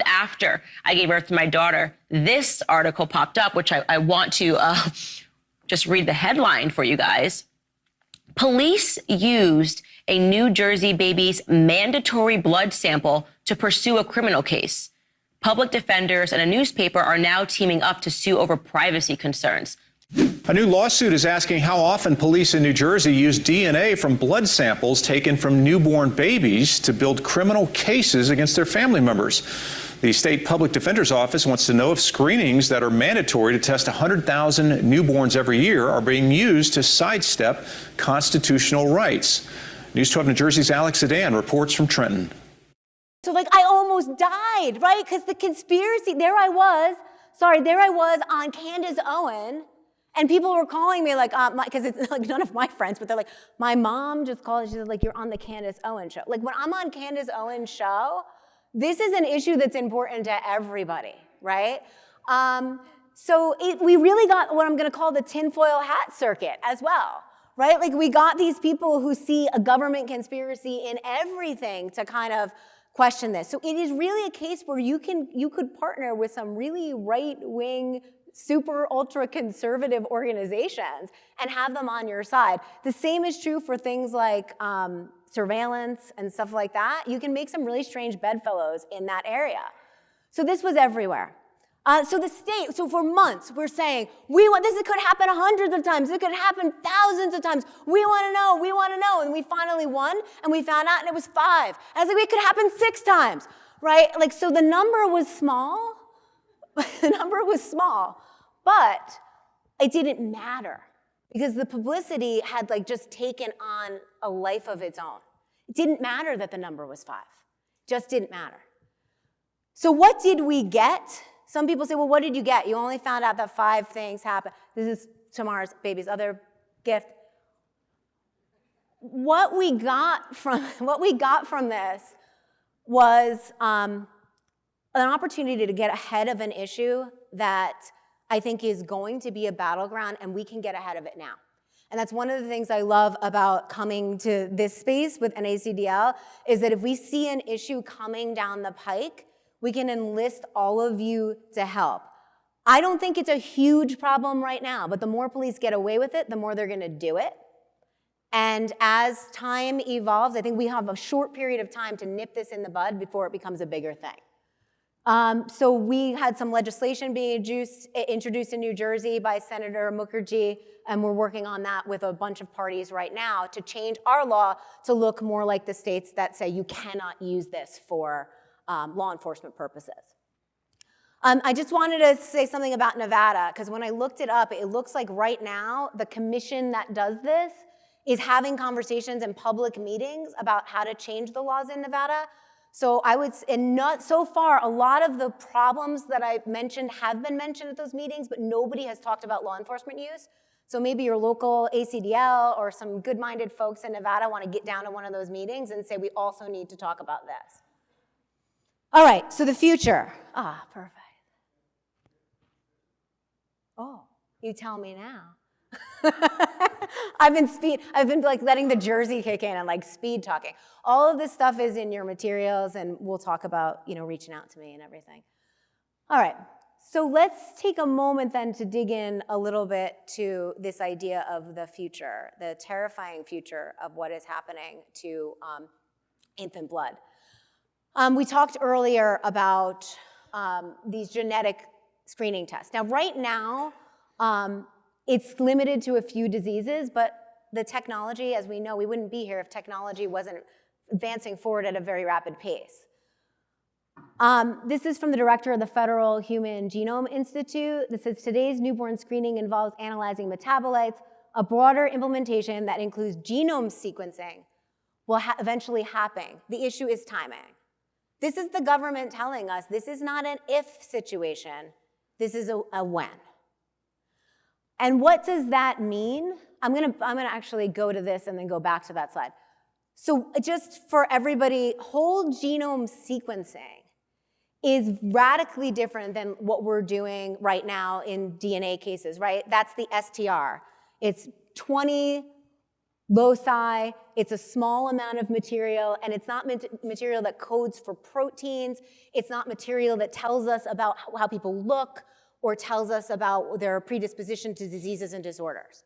after I gave birth to my daughter, this article popped up, which I want to just read the headline for you guys. Police used a New Jersey baby's mandatory blood sample to pursue a criminal case. Public defenders and a newspaper are now teaming up to sue over privacy concerns. A new lawsuit is asking how often police in New Jersey use DNA from blood samples taken from newborn babies to build criminal cases against their family members. The state public defender's office wants to know if screenings that are mandatory to test 100,000 newborns every year are being used to sidestep constitutional rights. News 12 New Jersey's Alex Sedan reports from Trenton. So like I almost died, right? Because the conspiracy, there I was on Candace Owen. And people were calling me like, because it's like none of my friends, but they're like, my mom just called, she said like, you're on the Candace Owen show. Like when I'm on Candace Owen's show, this is an issue that's important to everybody, right? So we really got what I'm gonna call the tinfoil hat circuit as well, right? Like we got these people who see a government conspiracy in everything to kind of question this. So it is really a case where you could partner with some really right-wing, super ultra-conservative organizations and have them on your side. The same is true for things like surveillance and stuff like that. You can make some really strange bedfellows in that area. So this was everywhere. So for months, we're saying, this could happen hundreds of times, it could happen thousands of times, we want to know, and we finally won, and we found out, and it was 5. And I was like, it could happen 6 times, right? Like, so the number was small, but it didn't matter, because the publicity had just taken on a life of its own. It didn't matter that the number was 5, just didn't matter. So what did we get? Some people say, well, what did you get? You only found out that 5 things happened. This is Tamar's baby's other gift. What we got from this was an opportunity to get ahead of an issue that I think is going to be a battleground, and we can get ahead of it now. And that's one of the things I love about coming to this space with NACDL, is that if we see an issue coming down the pike, we can enlist all of you to help. I don't think it's a huge problem right now, but the more police get away with it, the more they're gonna do it. And as time evolves, I think we have a short period of time to nip this in the bud before it becomes a bigger thing. So we had some legislation being introduced in New Jersey by Senator Mukherjee, and we're working on that with a bunch of parties right now to change our law to look more like the states that say you cannot use this for law enforcement purposes. I just wanted to say something about Nevada, because when I looked it up, it looks like right now the commission that does this is having conversations in public meetings about how to change the laws in Nevada. So so far, a lot of the problems that I mentioned have been mentioned at those meetings, but nobody has talked about law enforcement use. So maybe your local ACDL or some good-minded folks in Nevada want to get down to one of those meetings and say, we also need to talk about this. All right, so the future. Perfect. Oh, you tell me now. I've been letting the Jersey kick in and speed talking. All of this stuff is in your materials, and we'll talk about, reaching out to me and everything. All right, so let's take a moment then to dig in a little bit to this idea of the future, the terrifying future of what is happening to infant blood. We talked earlier about these genetic screening tests. Now, right now, it's limited to a few diseases, but the technology, as we know, we wouldn't be here if technology wasn't advancing forward at a very rapid pace. This is from the director of the Federal Human Genome Institute. This says, today's newborn screening involves analyzing metabolites. A broader implementation that includes genome sequencing will eventually happen. The issue is timing. This is the government telling us this is not an if situation, this is a when. And what does that mean? I'm gonna actually go to this and then go back to that slide. So just for everybody, whole genome sequencing is radically different than what we're doing right now in DNA cases, right? That's the STR. It's 20 loci, it's a small amount of material, and it's not material that codes for proteins. It's not material that tells us about how people look or tells us about their predisposition to diseases and disorders.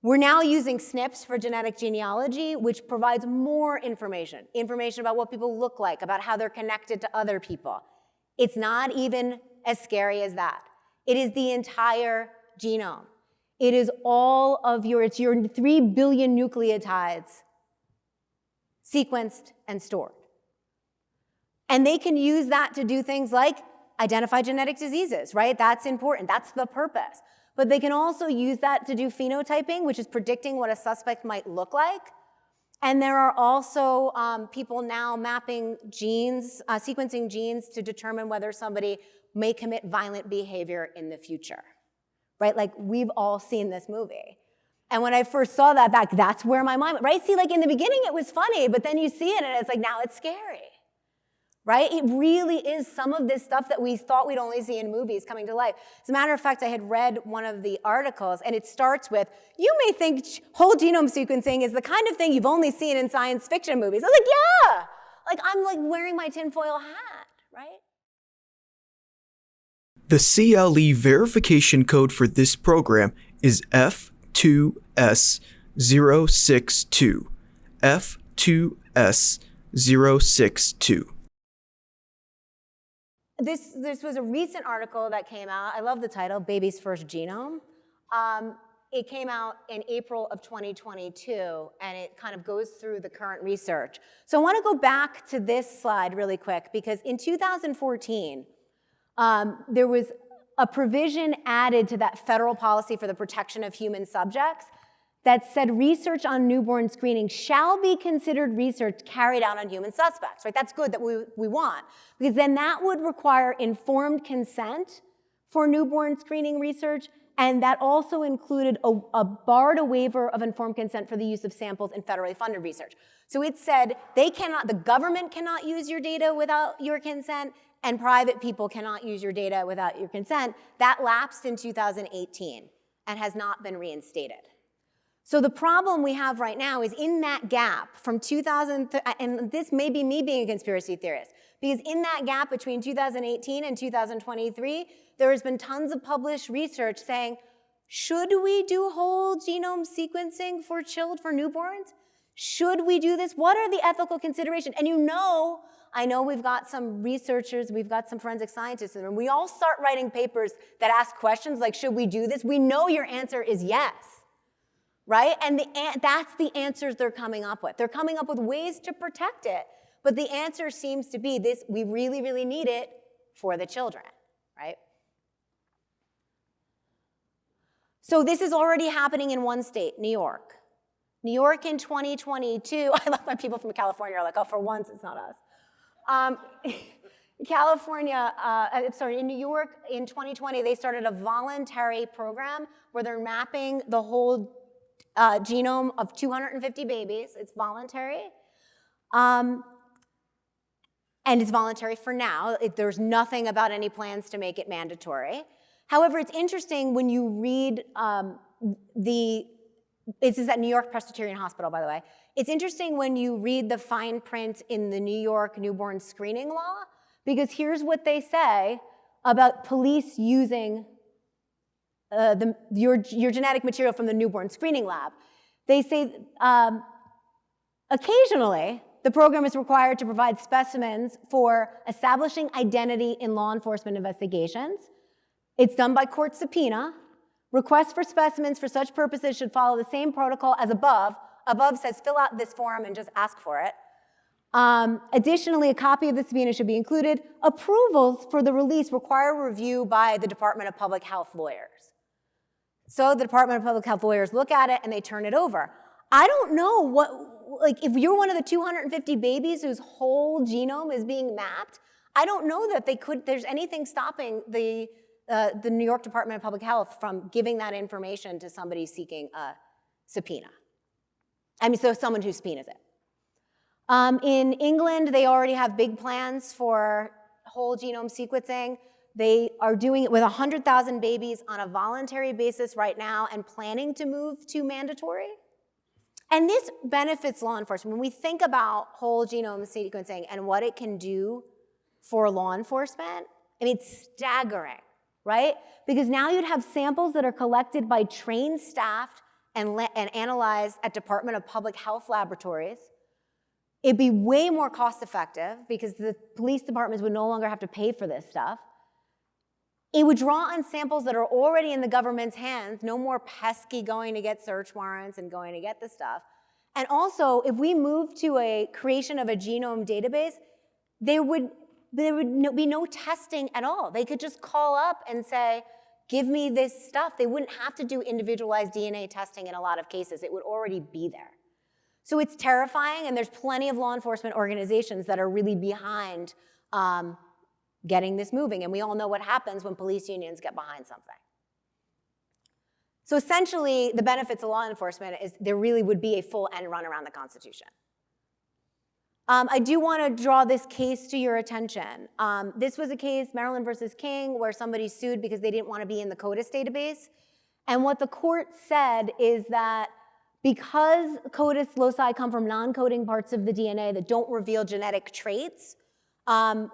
We're now using SNPs for genetic genealogy, which provides more information about what people look like, about how they're connected to other people. It's not even as scary as that. It is the entire genome. It is it's your 3 billion nucleotides sequenced and stored. And they can use that to do things like identify genetic diseases, right? That's important, that's the purpose. But they can also use that to do phenotyping, which is predicting what a suspect might look like. And there are also people now mapping genes, sequencing genes to determine whether somebody may commit violent behavior in the future, right? Like, we've all seen this movie. And when I first saw that, that's where my mind went, right? See, like in the beginning it was funny, but then you see it and it's like, now it's scary, right? It really is some of this stuff that we thought we'd only see in movies coming to life. As a matter of fact, I had read one of the articles, and it starts with, you may think whole genome sequencing is the kind of thing you've only seen in science fiction movies. I was like, yeah! Like, I'm like wearing my tinfoil hat, right? The CLE verification code for this program is F2S062. F2S062. This was a recent article that came out. I love the title, Baby's First Genome. It came out in April of 2022, and it kind of goes through the current research. So I want to go back to this slide really quick, because in 2014, there was a provision added to that federal policy for the protection of human subjects that said research on newborn screening shall be considered research carried out on human suspects, right? That's good that we want, because then that would require informed consent for newborn screening research, and that also included a bar to waiver of informed consent for the use of samples in federally funded research. So it said the government cannot use your data without your consent, and private people cannot use your data without your consent. That lapsed in 2018 and has not been reinstated. So the problem we have right now is in that gap from 2000, and this may be me being a conspiracy theorist, because in that gap between 2018 and 2023, there has been tons of published research saying, should we do whole genome sequencing for newborns? Should we do this? What are the ethical considerations? And I know we've got some researchers, we've got some forensic scientists in the room. We all start writing papers that ask questions like, should we do this? We know your answer is yes, right? And that's the answers they're coming up with. They're coming up with ways to protect it, but the answer seems to be this: we really, really need it for the children, right? So this is already happening in one state, New York. New York in 2022, I love when people from California are like, oh, for once it's not us. In New York in 2020, they started a voluntary program where they're mapping the whole genome of 250 babies. It's voluntary. And it's voluntary for now. There's nothing about any plans to make it mandatory. However, it's interesting when you read this is at New York Presbyterian Hospital, by the way. It's interesting when you read the fine print in the New York newborn screening law, because here's what they say about police using your genetic material from the newborn screening lab. They say, occasionally, the program is required to provide specimens for establishing identity in law enforcement investigations. It's done by court subpoena. Requests for specimens for such purposes should follow the same protocol as above. Above says fill out this form and just ask for it. Additionally, a copy of the subpoena should be included. Approvals for the release require review by the Department of Public Health lawyers. So the Department of Public Health lawyers look at it and they turn it over. I don't know if you're one of the 250 babies whose whole genome is being mapped, I don't know that there's anything stopping the New York Department of Public Health from giving that information to somebody seeking a subpoena. So someone who subpoenas it. In England, they already have big plans for whole genome sequencing. They are doing it with 100,000 babies on a voluntary basis right now and planning to move to mandatory. And this benefits law enforcement. When we think about whole genome sequencing and what it can do for law enforcement, it's staggering, right? Because now you'd have samples that are collected by trained staff and analyzed at Department of Public Health laboratories. It'd be way more cost effective because the police departments would no longer have to pay for this stuff. It would draw on samples that are already in the government's hands, no more pesky going to get search warrants and going to get the stuff. And also, if we move to a creation of a genome database, there would be no testing at all. They could just call up and say, give me this stuff. They wouldn't have to do individualized DNA testing in a lot of cases. It would already be there. So it's terrifying, and there's plenty of law enforcement organizations that are really behind getting this moving. And we all know what happens when police unions get behind something. So essentially, the benefits of law enforcement is there really would be a full end run around the Constitution. I do want to draw this case to your attention. This was a case, Maryland versus King, where somebody sued because they didn't want to be in the CODIS database. And what the court said is that Because CODIS loci come from non-coding parts of the DNA that don't reveal genetic traits,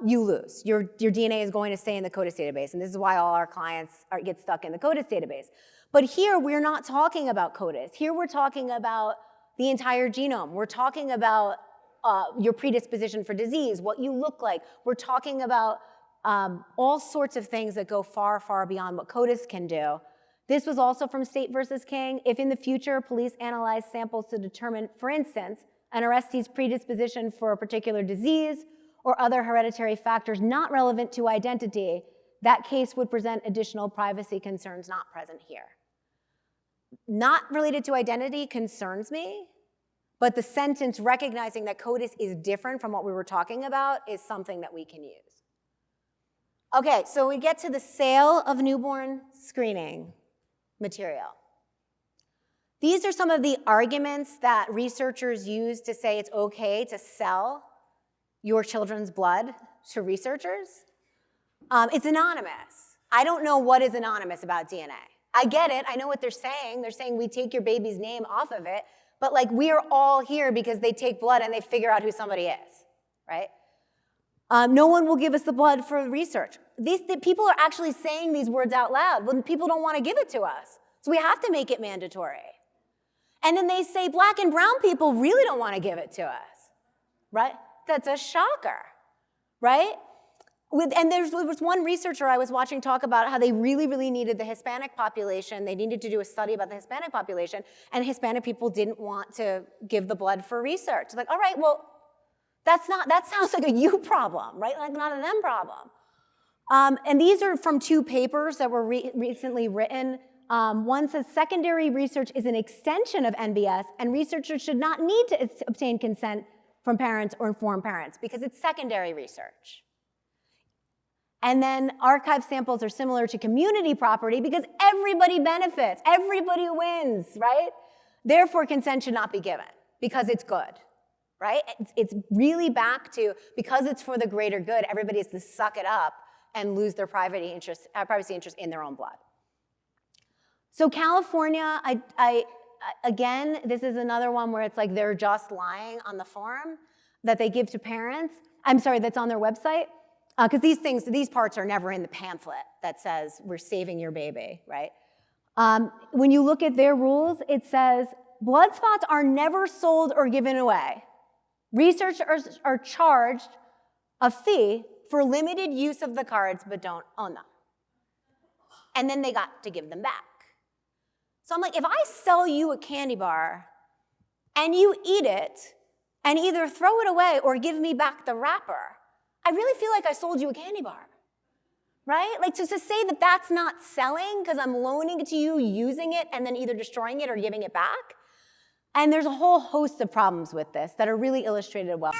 you lose. Your DNA is going to stay in the CODIS database, and this is why all our clients get stuck in the CODIS database. But here, we're not talking about CODIS. Here, we're talking about the entire genome. We're talking about your predisposition for disease, what you look like. We're talking about all sorts of things that go far, far beyond what CODIS can do. This was also from State versus King. If in the future, police analyze samples to determine, for instance, an arrestee's predisposition for a particular disease or other hereditary factors not relevant to identity, that case would present additional privacy concerns not present here. Not related to identity concerns me, but the sentence recognizing that CODIS is different from what we were talking about is something that we can use. Okay, so we get to the sale of newborn screening material. These are some of the arguments that researchers use to say it's okay to sell your children's blood to researchers. It's anonymous. I don't know what is anonymous about DNA. I get it, I know what they're saying. They're saying we take your baby's name off of it, but like we're all here because they take blood and they figure out who somebody is, right? No one will give us the blood for research. The people are actually saying these words out loud when people don't want to give it to us. So we have to make it mandatory. And then they say black and brown people really don't want to give it to us, right? That's a shocker, right? There was one researcher I was watching talk about how they really, really needed the Hispanic population. They needed to do a study about the Hispanic population, and Hispanic people didn't want to give the blood for research. Like, all right, well, that sounds like a you problem, right? Like not a them problem. And these are from two papers that were recently written. One says secondary research is an extension of NBS, and researchers should not need to obtain consent from parents or inform parents because it's secondary research. And then archive samples are similar to community property because everybody benefits, everybody wins, right? Therefore, consent should not be given because it's good, right? It's really back to, because it's for the greater good, everybody has to suck it up and lose their privacy interest in their own blood. So California, again, this is another one where it's like they're just lying on the form that they give to parents. I'm sorry, that's on their website. Because these parts are never in the pamphlet that says we're saving your baby, right? When you look at their rules, it says blood spots are never sold or given away. Researchers are charged a fee for limited use of the cards but don't own them. And then they got to give them back. So I'm like, if I sell you a candy bar and you eat it and either throw it away or give me back the wrapper, I really feel like I sold you a candy bar, right? Like to say that that's not selling because I'm loaning it to you, using it, and then either destroying it or giving it back. And there's a whole host of problems with this that are really illustrated well.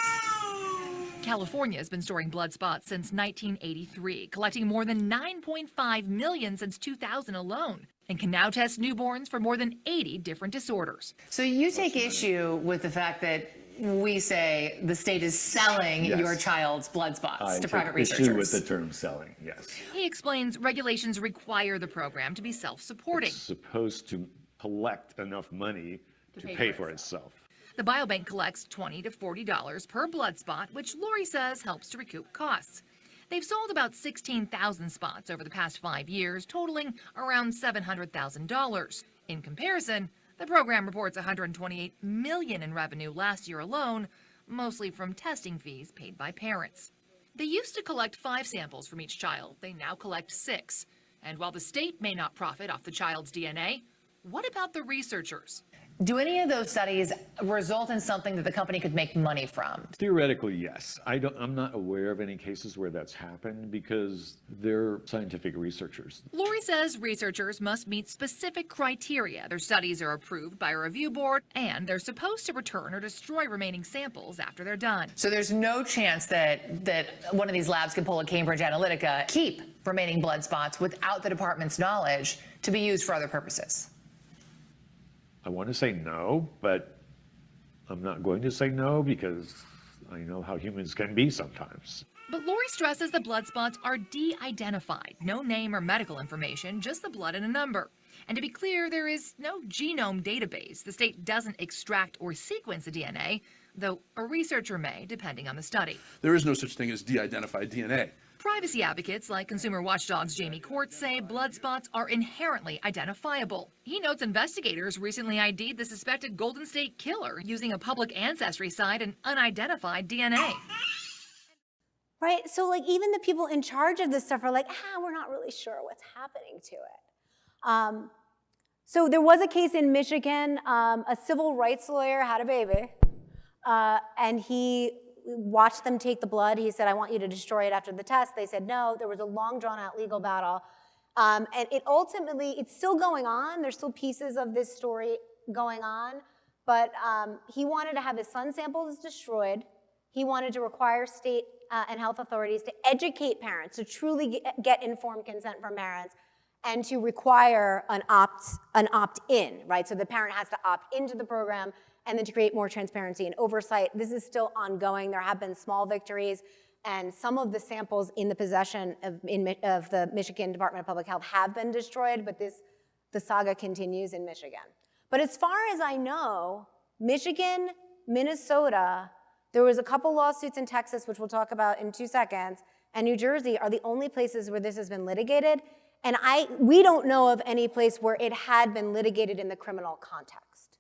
California has been storing blood spots since 1983, collecting more than 9.5 million since 2000 alone, and can now test newborns for more than 80 different disorders. So you take issue with the fact that we say the state is selling your child's blood spots to private researchers. Issue with the term selling, yes. He explains regulations require the program to be self-supporting. It's supposed to collect enough money to pay for itself. The biobank collects $20 to $40 per blood spot, which Lori says helps to recoup costs. They've sold about 16,000 spots over the past 5 years, totaling around $700,000. In comparison, the program reports $128 million in revenue last year alone, mostly from testing fees paid by parents. They used to collect 5 samples from each child. They now collect 6. And while the state may not profit off the child's DNA, what about the researchers? Do any of those studies result in something that the company could make money from? Theoretically, yes. I'm not aware of any cases where that's happened because they're scientific researchers. Lori says researchers must meet specific criteria. Their studies are approved by a review board, and they're supposed to return or destroy remaining samples after they're done. So there's no chance that one of these labs can pull a Cambridge Analytica, keep remaining blood spots without the department's knowledge to be used for other purposes? I want to say no, but I'm not going to say no because I know how humans can be sometimes. But Lori stresses the blood spots are de-identified. No name or medical information, just the blood and a number. And to be clear, there is no genome database. The state doesn't extract or sequence the DNA, though a researcher may, depending on the study. There is no such thing as de-identified DNA. Privacy advocates like consumer watchdog's Jamie Court say blood spots are inherently identifiable. He notes investigators recently ID'd the suspected Golden State Killer using a public ancestry site and unidentified DNA. Right, so like even the people in charge of this stuff are like, we're not really sure what's happening to it. So there was a case in Michigan, a civil rights lawyer had a baby, and he watched them take the blood. He said, I want you to destroy it after the test. They said no. There was a long drawn out legal battle. And it ultimately, it's still going on. There's still pieces of this story going on. But he wanted to have his son's samples destroyed. He wanted to require state and health authorities to educate parents, to truly get informed consent from parents, and to require an opt-in, right? So the parent has to opt into the program, and then to create more transparency and oversight. This is still ongoing. There have been small victories, and some of the samples in the possession of the Michigan Department of Public Health have been destroyed, but the saga continues in Michigan. But as far as I know, Michigan, Minnesota, there was a couple lawsuits in Texas, which we'll talk about in 2 seconds, and New Jersey are the only places where this has been litigated. And we don't know of any place where it had been litigated in the criminal context.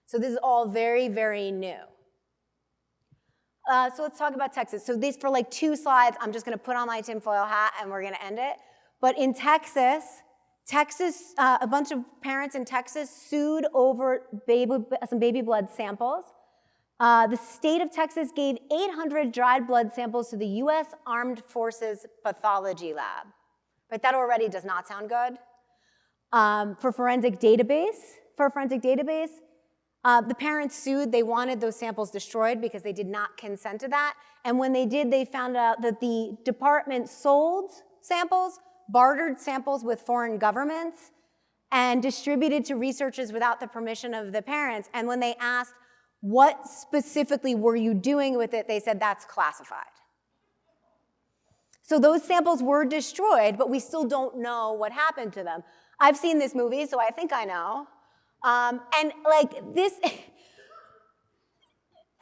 So this is all very, very new. So let's talk about Texas. So these, for like 2 slides, I'm just gonna put on my tinfoil hat and we're gonna end it. But in Texas, a bunch of parents in Texas sued over some baby blood samples. The state of Texas gave 800 dried blood samples to the US Armed Forces Pathology Lab. But that already does not sound good. For a forensic database, the parents sued. They wanted those samples destroyed because they did not consent to that. And when they did, they found out that the department sold samples, bartered samples with foreign governments, and distributed to researchers without the permission of the parents. And when they asked, what specifically were you doing with it, they said, that's classified. So those samples were destroyed, but we still don't know what happened to them. I've seen this movie, so I think I know. And like this,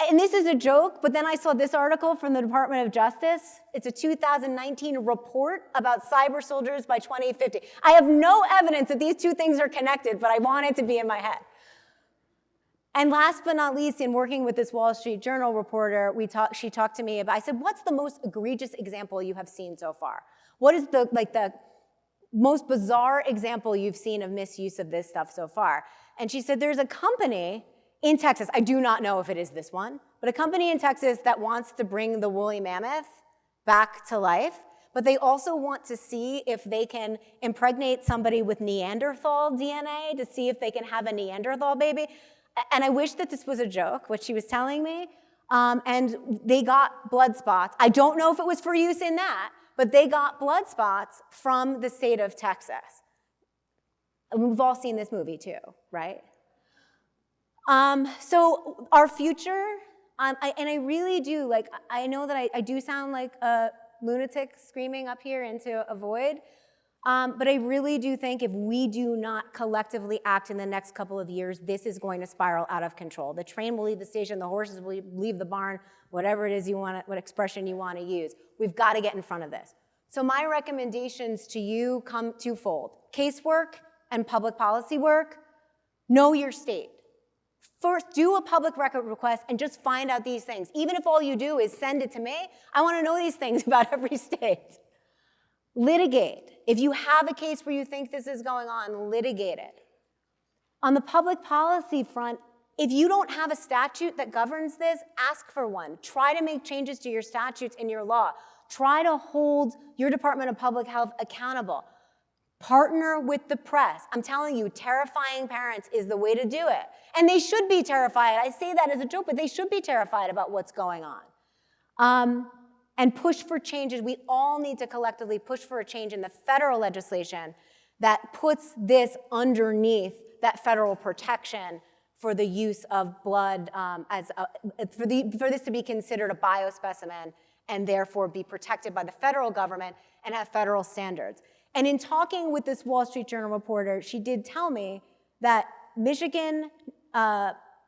and this is a joke, but then I saw this article from the Department of Justice. It's a 2019 report about cyber soldiers by 2050. I have no evidence that these two things are connected, but I want it to be in my head. And last but not least, in working with this Wall Street Journal reporter, she talked to me about, I said, what's the most egregious example you have seen so far? What is the most bizarre example you've seen of misuse of this stuff so far? And she said, there's a company in Texas, I do not know if it is this one, but a company in Texas that wants to bring the woolly mammoth back to life, but they also want to see if they can impregnate somebody with Neanderthal DNA to see if they can have a Neanderthal baby. And I wish that this was a joke, what she was telling me, and they got blood spots. I don't know if it was for use in that, but they got blood spots from the state of Texas. And we've all seen this movie too, right? So our future, and I really do, like, I know that I do sound like a lunatic screaming up here into a void, but I really do think if we do not collectively act in the next couple of years, this is going to spiral out of control. The train will leave the station, the horses will leave the barn, whatever it is you want, what expression you want to use. We've got to get in front of this. So my recommendations to you come twofold. Casework and public policy work. Know your state. First, do a public record request and just find out these things. Even if all you do is send it to me, I want to know these things about every state. Litigate. If you have a case where you think this is going on, litigate it. On the public policy front, if you don't have a statute that governs this, ask for one. Try to make changes to your statutes and your law. Try to hold your Department of Public Health accountable. Partner with the press. I'm telling you, terrifying parents is the way to do it. And they should be terrified. I say that as a joke, but they should be terrified about what's going on. And push for changes. We all need to collectively push for a change in the federal legislation that puts this underneath that federal protection for the use of blood for this to be considered a biospecimen and therefore be protected by the federal government and have federal standards. And in talking with this Wall Street Journal reporter, she did tell me that Michigan,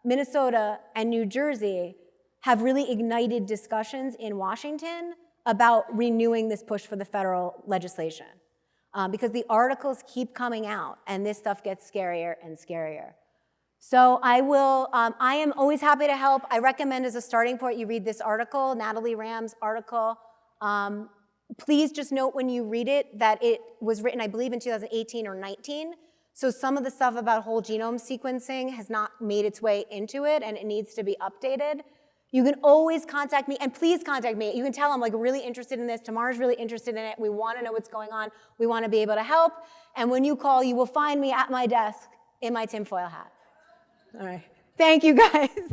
Minnesota, and New Jersey have really ignited discussions in Washington about renewing this push for the federal legislation. Because the articles keep coming out and this stuff gets scarier and scarier. So I am always happy to help. I recommend as a starting point you read this article, Natalie Ram's article. Please just note when you read it that it was written, I believe, in 2018 or 19. So some of the stuff about whole genome sequencing has not made its way into it and it needs to be updated. You can always contact me, and please contact me. You can tell I'm like really interested in this. Tamar's really interested in it. We want to know what's going on. We want to be able to help. And when you call, you will find me at my desk in my tinfoil hat. All right. Thank you, guys.